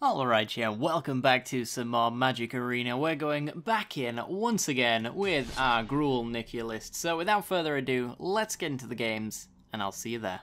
Alright, yeah, welcome back to some more Magic Arena. We're going back in once again with our Gruul Nikya list. So without further ado, let's get into the games, and I'll see you there.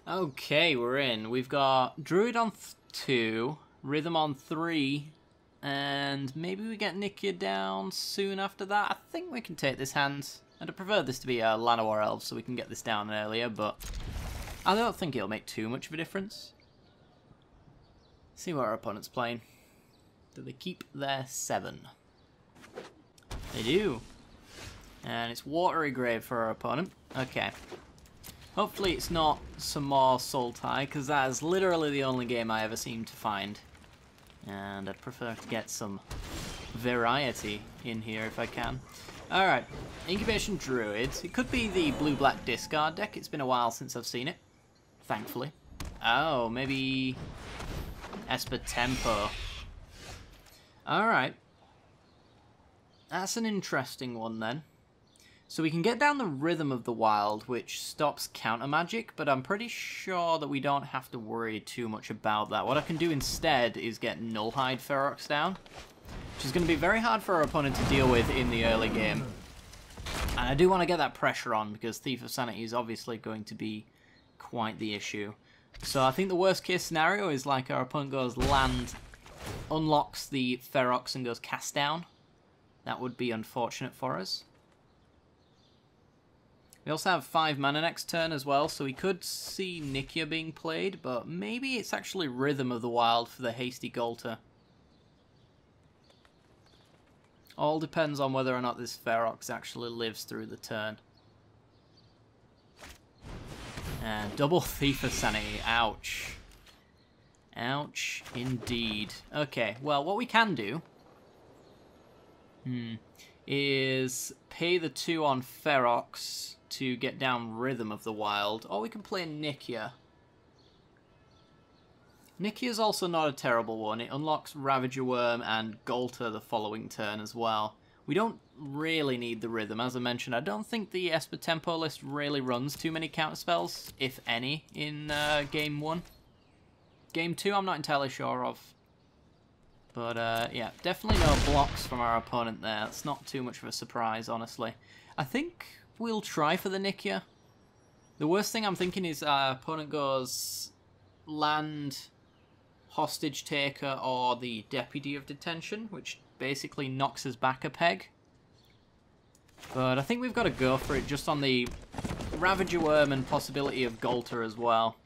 Okay, we're in. We've got Druid on 2, Rhythm on 3, and maybe we get Nikya down soon after that. I think we can take this hand. I'd prefer this to be a Llanowar Elf so we can get this down earlier, but I don't think it'll make too much of a difference. See what our opponent's playing. Do they keep their 7? They do. And it's Watery Grave for our opponent. Okay. Hopefully it's not some more Sultai, because that is literally the only game I ever seem to find. And I'd prefer to get some variety in here if I can. Alright, Incubation Druids. It could be the blue-black discard deck. It's been a while since I've seen it, thankfully. Oh, maybe Esper Tempo. Alright. That's an interesting one then. So we can get down the Rhythm of the Wild, which stops counter magic, but I'm pretty sure that we don't have to worry too much about that. What I can do instead is get Nullhide Ferox down, which is going to be very hard for our opponent to deal with in the early game. And I do want to get that pressure on, because Thief of Sanity is obviously going to be quite the issue. So I think the worst case scenario is like our opponent goes land, unlocks the Ferox and goes cast down. That would be unfortunate for us. We also have 5 mana next turn as well, so we could see Nikya being played, but maybe it's actually Rhythm of the Wild for the hasty Golter. All depends on whether or not this Ferox actually lives through the turn. And double Thief of Sanity, ouch. Ouch indeed. Okay, well what we can do is pay the 2 on Ferox to get down Rhythm of the Wild, or we can play Nikya. Nikya is also not a terrible one. It unlocks Ravager Worm and Golter the following turn as well. We don't really need the Rhythm. As I mentioned, I don't think the Esper Tempo list really runs too many counterspells, if any, in Game 1. Game 2 I'm not entirely sure of. But yeah, definitely no blocks from our opponent there. It's not too much of a surprise, honestly. I think we'll try for the Nikya. The worst thing I'm thinking is our opponent goes land, Hostage Taker, or the Deputy of Detention, which basically knocks us back a peg. But I think we've got to go for it just on the Ravager Worm and possibility of Golter as well.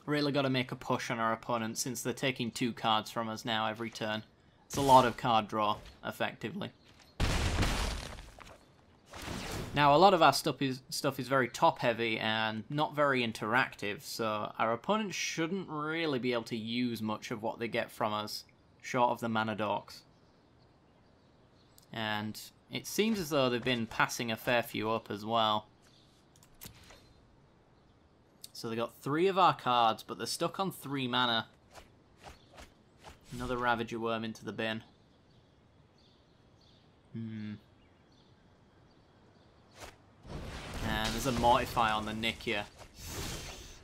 Really got to make a push on our opponent since they're taking 2 cards from us now every turn. It's a lot of card draw, effectively. Now, a lot of our stuff is very top-heavy and not very interactive, so our opponent shouldn't really be able to use much of what they get from us, short of the mana dorks. And it seems as though they've been passing a fair few up as well. So they got 3 of our cards, but they're stuck on 3 mana. Another Ravager Worm into the bin. And there's a Mortify on the Nikya.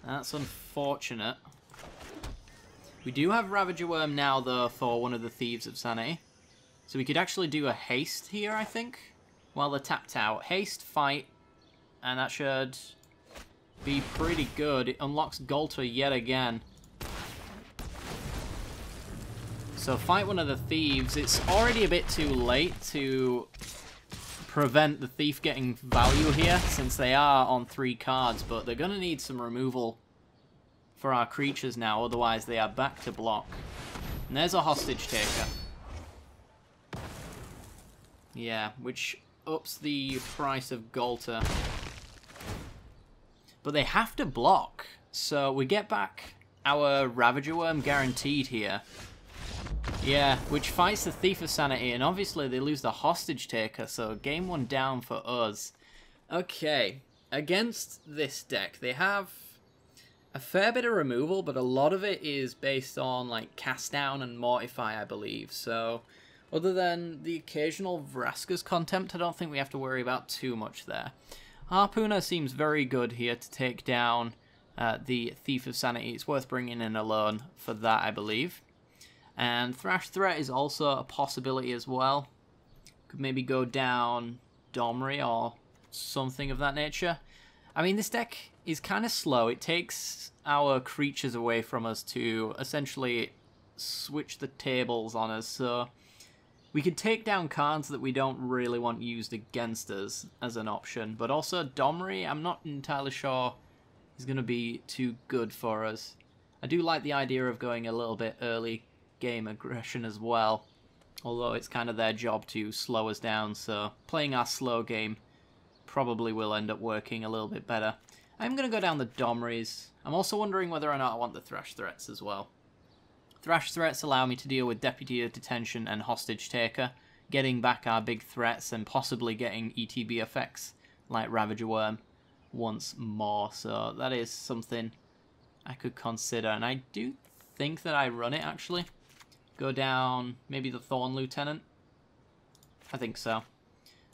That's unfortunate. We do have Ravager Worm now, though, for one of the Thieves of Sanity. So we could actually do a Haste here, I think, while they're tapped out. Haste, Fight, and that should be pretty good. It unlocks Golter yet again. So fight one of the Thieves. It's already a bit too late to prevent the Thief getting value here, since they are on 3 cards, but they're going to need some removal for our creatures now, otherwise they are back to block. And there's a Hostage Taker. Yeah, which ups the price of Golter. But they have to block, so we get back our Ravager Worm guaranteed here. Yeah, which fights the Thief of Sanity, and obviously they lose the Hostage Taker, so game 1 down for us. Okay, against this deck, they have a fair bit of removal, but a lot of it is based on like Cast Down and Mortify, I believe. So Other than the occasional Vraska's Contempt, I don't think we have to worry about too much there. Harpooner seems very good here to take down the Thief of Sanity. It's worth bringing in alone for that, I believe. And Thrash Threat is also a possibility as well. Could maybe go down Domri or something of that nature. I mean, this deck is kind of slow. It takes our creatures away from us to essentially switch the tables on us, so we could take down cards that we don't really want used against us as an option. But also Domri, I'm not entirely sure is going to be too good for us. I do like the idea of going a little bit early game aggression as well, although it's kind of their job to slow us down, so playing our slow game probably will end up working a little bit better. I'm going to go down the Domris. I'm also wondering whether or not I want the Thrash Threats as well. Thrash Threats allow me to deal with Deputy of Detention and Hostage Taker, getting back our big threats and possibly getting ETB effects like Ravager Worm once more. So that is something I could consider, and I do think that I run it actually. Go down maybe the Thorn Lieutenant. I think so.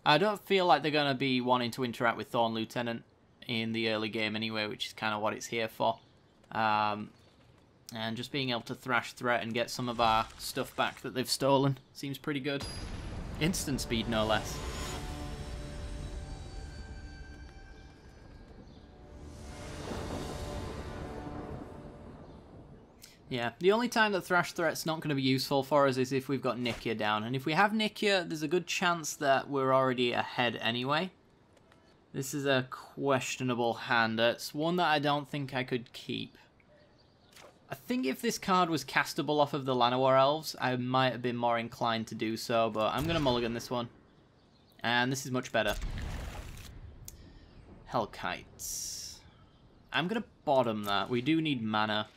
I don't feel like they're going to be wanting to interact with Thorn Lieutenant in the early game anyway, which is kind of what it's here for. And just being able to Thrash Threat and get some of our stuff back that they've stolen seems pretty good. Instant speed, no less. Yeah, the only time that Thrash Threat's not going to be useful for us is if we've got Nikya down. And if we have Nikya, there's a good chance that we're already ahead anyway. This is a questionable hand. It's one that I don't think I could keep. I think if this card was castable off of the Llanowar Elves, I might have been more inclined to do so, but I'm going to mulligan this one. And this is much better. Hellkites. I'm going to bottom that. We do need mana,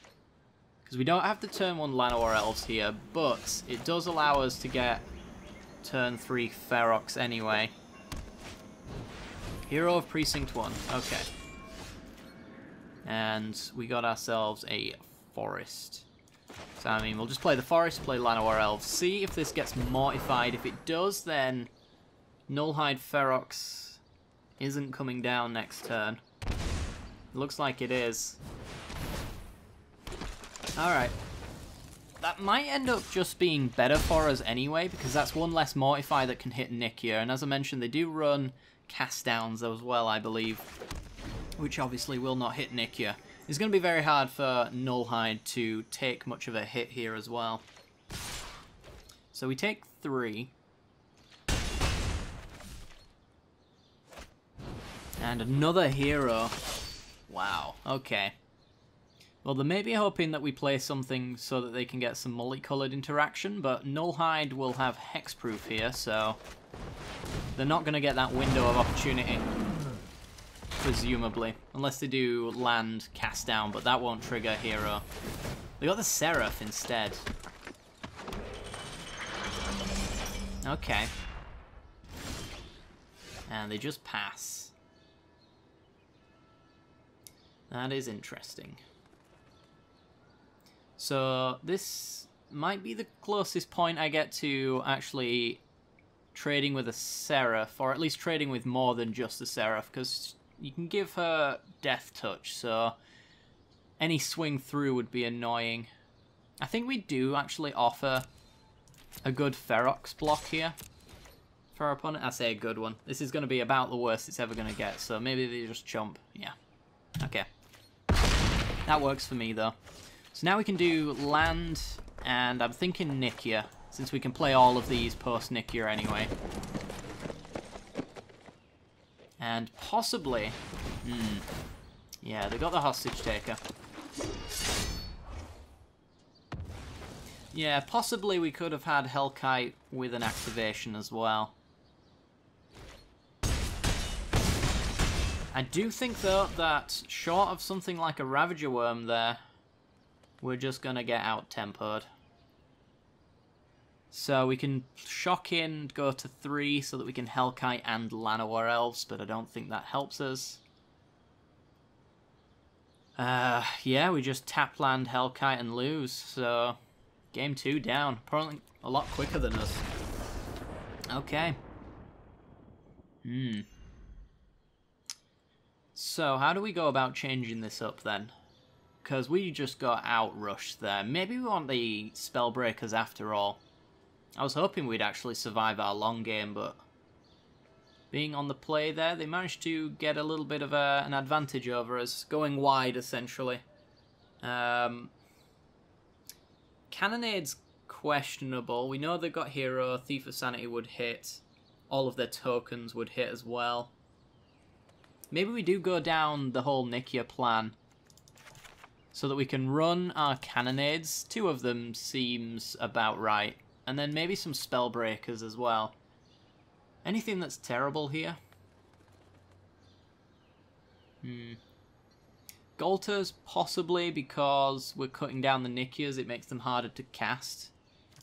because we don't have to turn 1 Llanowar Elves here, but it does allow us to get turn 3 Ferox anyway. Hero of Precinct 1. Okay. And we got ourselves a Forest. So, I mean, we'll just play the Forest, play Llanowar Elves, see if this gets mortified. If it does, then Nullhide Ferox isn't coming down next turn. Looks like it is. Alright. That might end up just being better for us anyway, because that's one less Mortify that can hit Nikya. And as I mentioned, they do run cast downs as well, I believe, which obviously will not hit Nikya. It's going to be very hard for Nullhide to take much of a hit here as well. So we take 3. And another hero. Wow, okay. Well, they may be hoping that we play something so that they can get some multicolored interaction, but Nullhide will have hexproof here, so they're not going to get that window of opportunity. Presumably. Unless they do land cast down, but that won't trigger hero. They got the Seraph instead. Okay. And they just pass. That is interesting. So this might be the closest point I get to actually trading with a Seraph, or at least trading with more than just a Seraph, because you can give her Death Touch, so any swing through would be annoying. I think we do actually offer a good Ferox block here for our opponent. I say a good one. This is going to be about the worst it's ever going to get, so maybe they just chump. Yeah. Okay. That works for me, though. So now we can do land, and I'm thinking Nikya, since we can play all of these post-Nikya anyway. And possibly... yeah, they got the Hostage Taker. Yeah, possibly we could have had Hellkite with an activation as well. I do think, though, that short of something like a Ravager Worm there, we're just going to get out-tempoed. So we can shock in, go to 3 so that we can Hellkite and Llanowar Elves, but I don't think that helps us. Yeah, we just tap land Hellkite and lose, so game 2 down. Probably a lot quicker than us. Okay. So, how do we go about changing this up then? Because we just got outrushed there. Maybe we want the Spellbreakers after all. I was hoping we'd actually survive our long game, but being on the play there, they managed to get a little bit of an advantage over us, going wide essentially. Cannonade's questionable. We know they've got Hero, Thief of Sanity would hit. All of their tokens would hit as well. Maybe we do go down the whole Nikya plan so that we can run our Cannonades. 2 of them seems about right. And then maybe some Spellbreakers as well. Anything that's terrible here? Golters, possibly, because we're cutting down the Nikyas, it makes them harder to cast.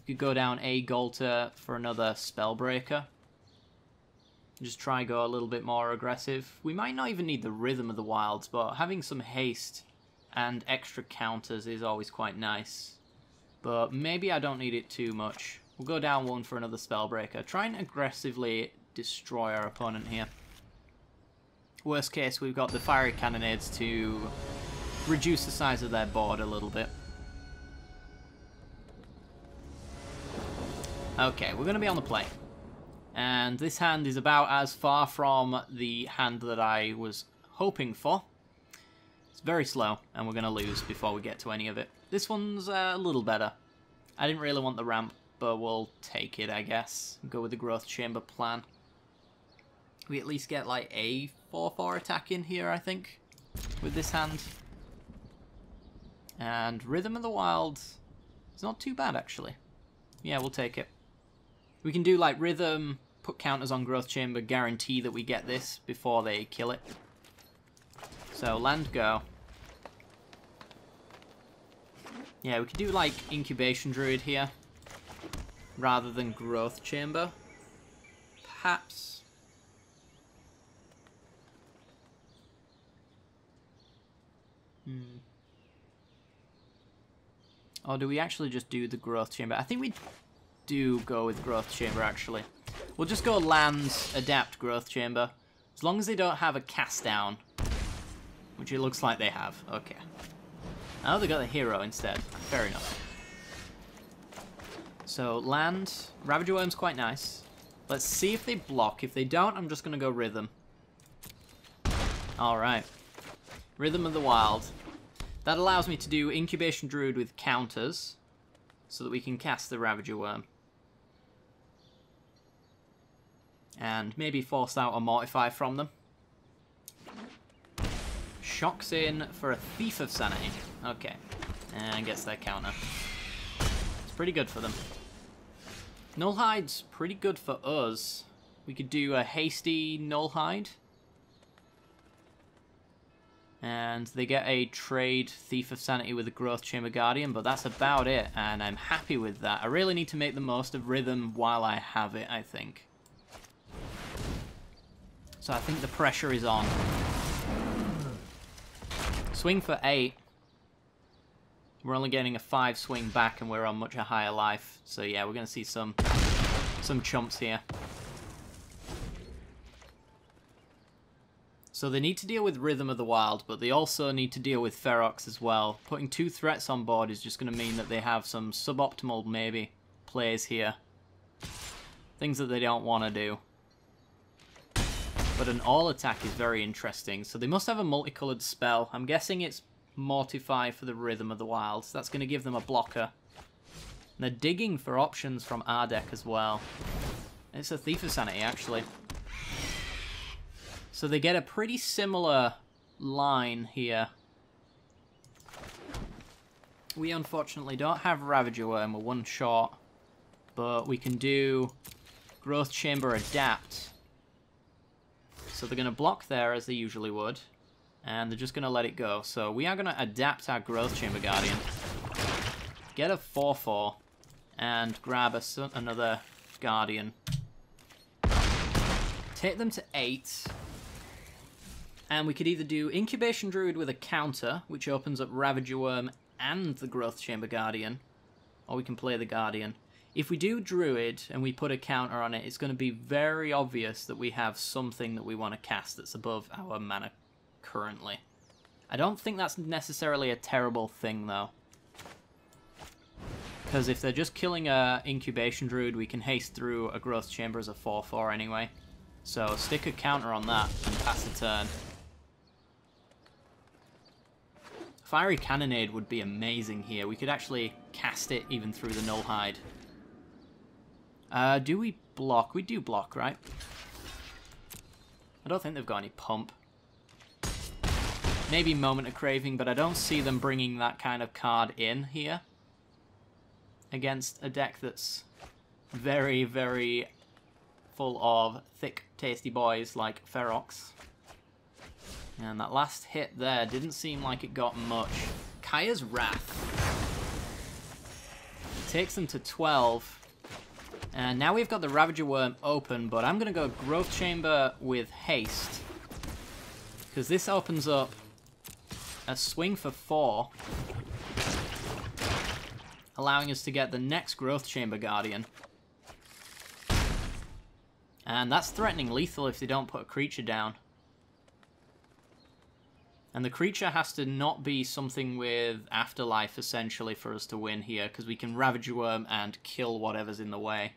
We could go down a Golter for another Spellbreaker. Just try go a little bit more aggressive. We might not even need the Rhythm of the Wilds, but having some haste and extra counters is always quite nice. But maybe I don't need it too much. We'll go down 1 for another Spellbreaker. Try and aggressively destroy our opponent here. Worst case, we've got the Fiery Cannonades to reduce the size of their board a little bit. Okay, we're going to be on the play. And this hand is about as far from the hand that I was hoping for. It's very slow, and we're going to lose before we get to any of it. This one's a little better. I didn't really want the ramp, but we'll take it, I guess. Go with the Growth Chamber plan. We at least get like a 4/4 attack in here, I think, with this hand. And Rhythm of the Wild is not too bad, actually. Yeah, we'll take it. We can do like Rhythm, put counters on Growth Chamber, guarantee that we get this before they kill it. So, land go. Yeah, we could do like Incubation Druid here, rather than Growth Chamber. Perhaps. Or do we actually just do the Growth Chamber? I think we do go with Growth Chamber, actually. We'll just go land, adapt Growth Chamber. As long as they don't have a cast down. Which it looks like they have. Okay. Oh, they got the Hero instead. Fair enough. So, land. Ravager Worm's quite nice. Let's see if they block. If they don't, I'm just going to go Rhythm. Alright. Rhythm of the Wild. That allows me to do Incubation Druid with counters, so that we can cast the Ravager Worm. And maybe force out a Mortify from them. Shocks in for a Thief of Sanity. Okay. And gets their counter. It's pretty good for them. Nullhide's pretty good for us. We could do a hasty Nullhide. And they get a trade Thief of Sanity with a Growth Chamber Guardian, but that's about it, and I'm happy with that. I really need to make the most of Rhythm while I have it, I think. So I think the pressure is on. Swing for 8. We're only getting a 5 swing back, and we're on much a higher life. So yeah, we're going to see some chumps here. So they need to deal with Rhythm of the Wild, but they also need to deal with Ferox as well. Putting 2 threats on board is just going to mean that they have some suboptimal, maybe, plays here. Things that they don't want to do. But an all attack is very interesting, so they must have a multicolored spell. I'm guessing it's Mortify for the Rhythm of the Wild. So that's going to give them a blocker. And they're digging for options from our deck as well. It's a Thief of Sanity, actually. So they get a pretty similar line here. We unfortunately don't have Ravager Worm, we're 1 short. But we can do Growth Chamber Adapt. So they're going to block there as they usually would. And they're just going to let it go. So we are going to adapt our Growth Chamber Guardian. Get a 4/4. And grab another Guardian. Take them to 8. And we could either do Incubation Druid with a counter, which opens up Ravager Worm and the Growth Chamber Guardian. Or we can play the Guardian. If we do Druid and we put a counter on it, it's going to be very obvious that we have something that we want to cast that's above our mana currently. I don't think that's necessarily a terrible thing, though. Because if they're just killing a Incubation Druid, we can haste through a Growth Chamber as a 4/4 anyway. So stick a counter on that and pass the turn. Fiery Cannonade would be amazing here. We could actually cast it even through the Nullhide. Do we block? We do block, right? I don't think they've got any pump. Maybe Moment of Craving, but I don't see them bringing that kind of card in here. Against a deck that's very, very full of thick, tasty boys like Ferox. And that last hit there didn't seem like it got much. Kaya's Wrath takes them to 12. And now we've got the Ravager Worm open, but I'm going to go Growth Chamber with Haste. Because this opens up a swing for 4. Allowing us to get the next Growth Chamber Guardian. And that's threatening lethal if they don't put a creature down. And the creature has to not be something with Afterlife, essentially, for us to win here, because we can Ravager Worm and kill whatever's in the way.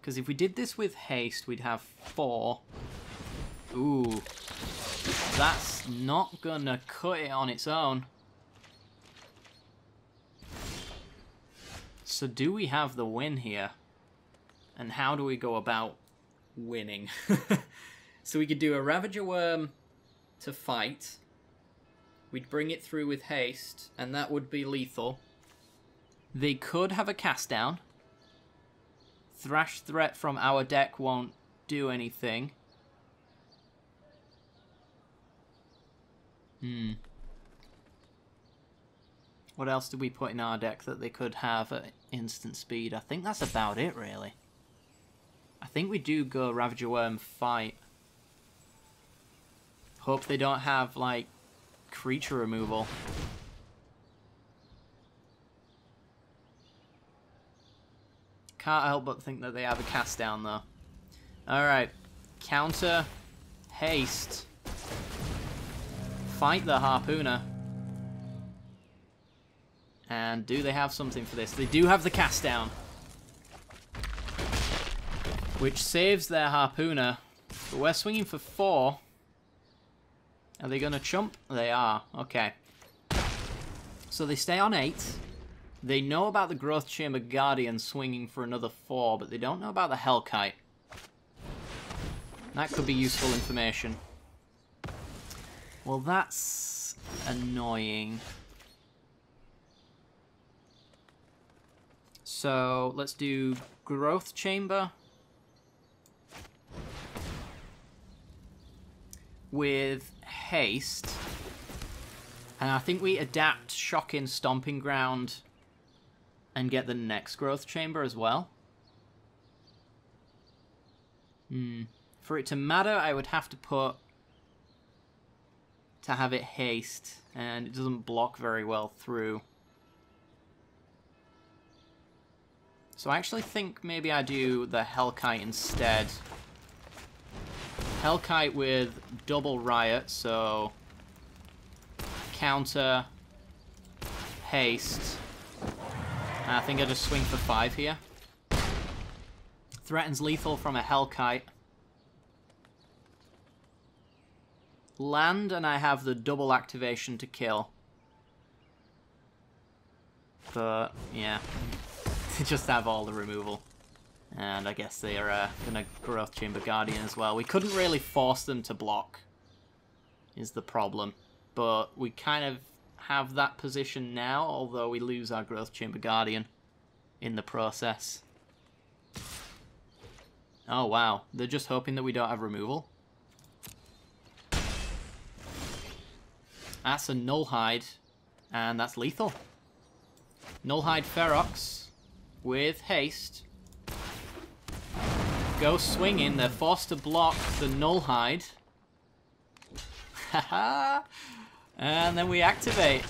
Because if we did this with haste, we'd have 4. Ooh. That's not gonna cut it on its own. So do we have the win here? And how do we go about winning? So we could do a Ravager Worm to fight. We'd bring it through with haste, and that would be lethal. They could have a cast down. Thrash Threat from our deck won't do anything. What else did we put in our deck that they could have at instant speed? I think that's about it, really. I think we do go Ravager Worm fight. Hope they don't have, like, creature removal. Can't help but think that they have a cast down, though. Alright. Counter. Haste. Fight the Harpooner. And do they have something for this? They do have the cast down. Which saves their Harpooner. But we're swinging for 4. Are they going to chump? They are. Okay. So they stay on 8. They know about the Growth Chamber Guardian swinging for another 4, but they don't know about the Hellkite. That could be useful information. Well, that's annoying. So, let's do Growth Chamber with haste. And I think we adapt Shocking Stomping Ground and get the next Growth Chamber as well. For it to matter, I would have to have it haste, and it doesn't block very well through. So I actually think maybe I do the Hellkite instead. Hellkite with double Riot, so counter, haste. And I think I just swing for 5 here. Threatens lethal from a Hellkite. Land, and I have the double activation to kill. But, yeah. They just have all the removal. And I guess they are going to Growth Chamber Guardian as well. We couldn't really force them to block, is the problem. But we kind of have that position now, although we lose our Growth Chamber Guardian in the process. Oh, wow. They're just hoping that we don't have removal. That's a Nullhide, and that's lethal. Nullhide Ferox with haste. Go swinging. They're forced to block the Nullhide. Haha. And then we activate.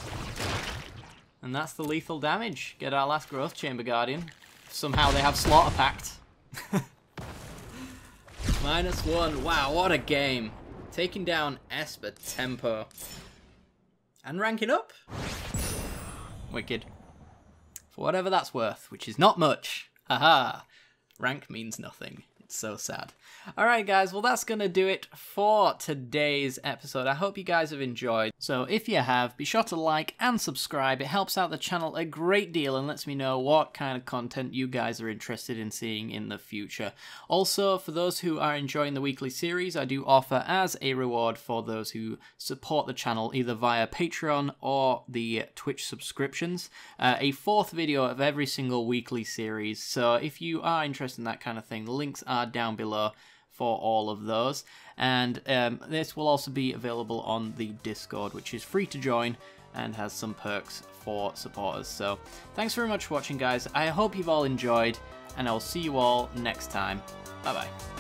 And that's the lethal damage. Get our last growth chamber guardian. Somehow they have Slaughter Pact. -1. Wow, what a game. Taking down Esper Tempo. And ranking up. Wicked. For whatever that's worth, which is not much. Haha. Rank means nothing. It's so sad. Alright guys, well that's going to do it for today's episode. I hope you guys have enjoyed. So if you have, be sure to like and subscribe. It helps out the channel a great deal and lets me know what kind of content you guys are interested in seeing in the future. Also, for those who are enjoying the weekly series, I do offer as a reward for those who support the channel either via Patreon or the Twitch subscriptions, a 4th video of every single weekly series. So if you are interested in that kind of thing, the links are down below for all of those, and this will also be available on the Discord, which is free to join and has some perks for supporters. So thanks very much for watching guys, I hope you've all enjoyed, and I'll see you all next time. Bye bye.